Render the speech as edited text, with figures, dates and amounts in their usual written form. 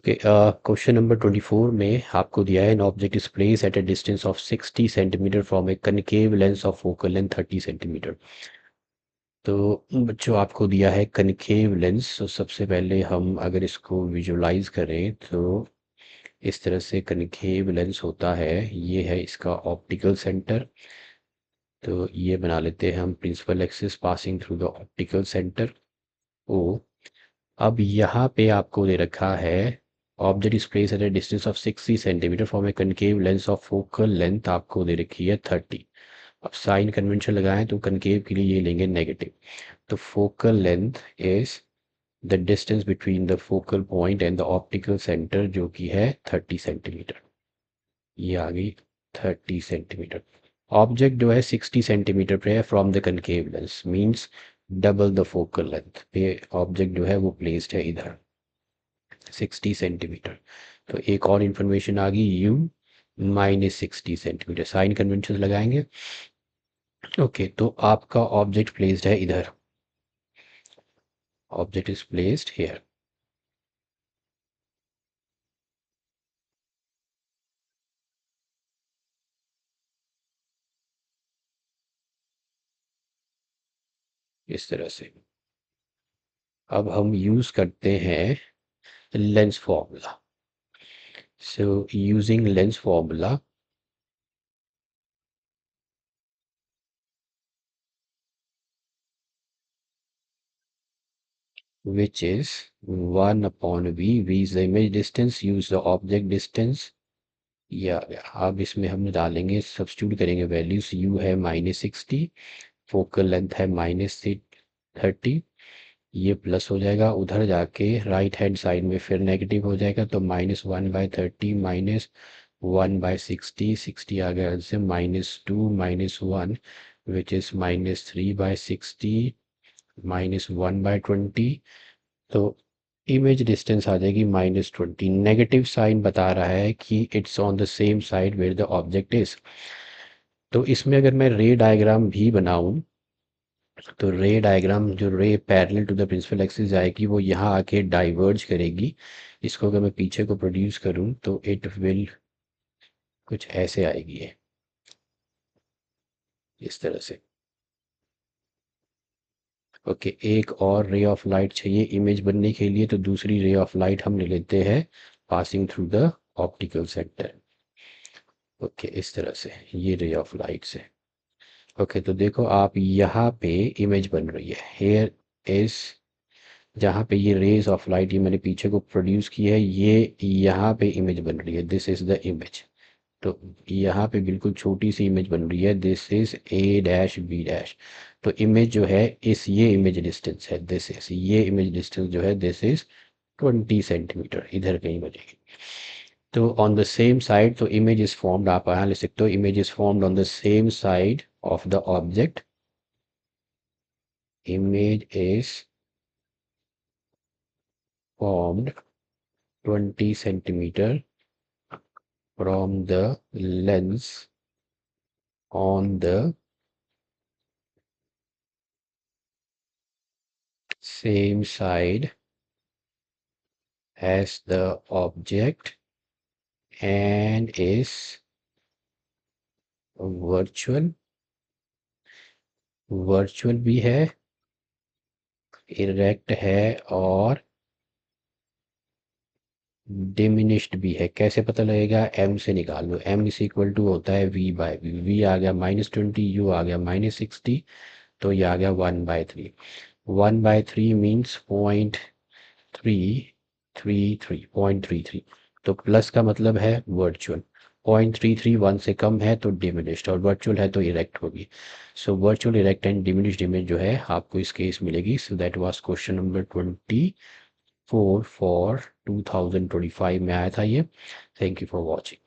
Okay, question number 24 में आपको दिया है an object is place at a distance of 60 centimetre from a concave lens of focal length 30 centimetre. तो जो आपको दिया है कनकेव लेंस, तो सबसे पहले हम अगर इसको विजुलाइज करें तो इस तरह से कनकेव लेंस होता है। ये है इसका ऑप्टिकल सेंटर। तो ये बना लेते हैं हम principal axis passing through the optical centre O. अब यहाँ पे आपको दे रखा है object is place at a distance of 60 centimetre from a concave lens of focal length आपको दे रखी है 30। अब साइन कन्वेंशन लगाएं तो कनकेव के लिए ये लेंगे नेगेटिव। तो focal length is the distance between the focal point and the optical centre, जो कि है 30 सेंटीमीटर। ये आ गई 30 सेंटीमीटर। ऑब्जेक्ट जो है 60 सेंटीमीटर पे है from the concave lens, means double the focal length पे ऑब्जेक्ट जो है वो प्लेस्ड है इधर 60 सेंटीमीटर। तो एक और इंफॉर्मेशन आ गई u -60 सेंटीमीटर। साइन कन्वेंशन लगाएंगे। ओके, तो आपका ऑब्जेक्ट प्लेस्ड है इधर, ऑब्जेक्ट इज प्लेस्ड हेयर। इस तरह से अब हम यूज करते हैं lens formula. So using lens formula, which is 1 upon v is the image distance, use the object distance। या अब इसमें हम डालेंगे, सब्स्टिट्यूट करेंगे वैल्यूज। u है -60, फोकल लेंथ है -30, ये प्लस हो जाएगा, उधर जाके राइट हैंड साइड में फिर नेगेटिव हो जाएगा। तो -1/30 -1/60, 60 आ गया से -2 -1 विच इज -3/60 -1/20। तो इमेज डिस्टेंस आ जाएगी -20। नेगेटिव साइन बता रहा है कि it's on the same side where the object is. तो इसमें अगर मैं रे डायग्राम भी बनाऊं, तो रे डायग्राम जो ray parallel to the principal axis जाएगी वो यहाँ आके डाइवर्ज करेगी। इसको अगर मैं पीछे को प्रोड्यूस करूँ तो इट विल कुछ ऐसे आएगी है, इस तरह से। ओके, एक और रे ऑफ लाइट चाहिए इमेज बनने के लिए, तो दूसरी रे ऑफ लाइट हम ले लेते हैं passing through the optical centre. Okay, इस तरह से ये रे ऑफ लाइट से। ओके, तो देखो आप यहाँ पे इमेज बन रही है। हेयर इज, जहाँ पे ये रेज ऑफ लाइट ये मैंने पीछे को प्रोड्यूस की है, ये यहाँ पे इमेज बन रही है, दिस इज द इमेज। तो यहाँ पे बिल्कुल छोटी सी इमेज बन रही है, दिस इज a-b। तो इमेज जो है इस, ये इमेज डिस्टेंस है, दिस इज, ये इमेज डिस्टेंस जो है दिस इज 20 सेंटीमीटर, इधर कहीं बनेगी। तो ऑन द सेम साइड, तो इमेज इज फॉर्म्ड, आप यहाँ लिख सकते हो image is formed on the same side of the object. Image is formed 20 centimeter from the lens on the same side as the object and is virtual भी है, erect है और diminished भी है। कैसे पता लगेगा? m से निकाल लो, m इज इक्वल टू होता है v/v। v आ गया -20, u आ गया -60, तो ये आ गया 1/3। 1/3 मीन्स 0.333। तो प्लस का मतलब है वर्चुअल, 0.331 से कम है तो डिमिनिश्ड, और वर्चुअल है तो इरेक्ट होगी। So virtual, erect and diminished image जो है आपको इस केस मिलेगी। So that was question number 24 for 2025 में आया था ये। Thank you for watching.